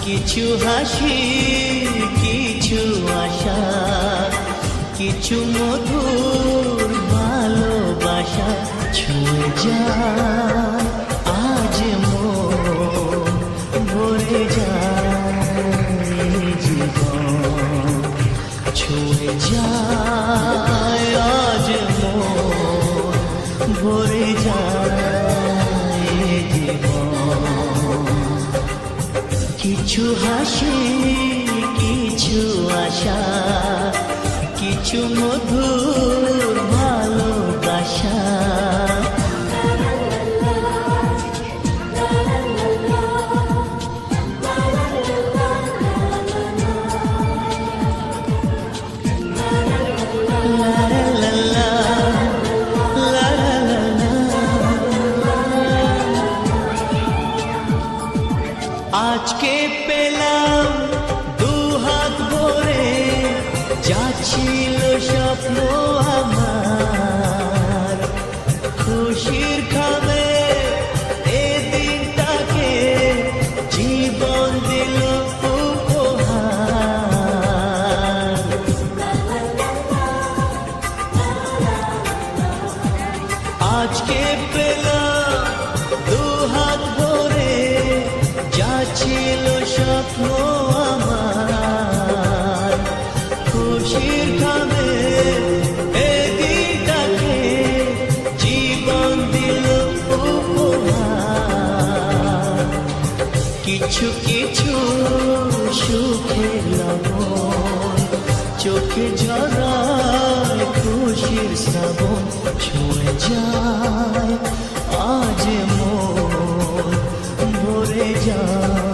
কিছু হাসি, কিছু আশা, কিছু মধুর ভালোবাসা ছুঁয়ে যায় আজ মন, ভরে যায় জীবন, ছুঁয়ে যায় আজ মন, ভরে যায় জীবন। কিছু হাসি, কিছু আশা, কিছু মধুর ভালোবাসা। আজকে পেলাম দুহাত ভরে, যা ছিল স্বপ্ন আমার, খুশির খাবে এ দিনটাকে জীবন দিল উপহার। আজকে পেলাম দুহাত ভরে, যা ছিল স্বপ্ন আমার, খুশির খাবে এ দিনটাকে জীবন দিল উপহার। কিছু কিছু সুখের লবণ চোখে ঝরায় খুশির শ্রাবণ, ছুঁয়ে যায় আজ মন, ভরে যায়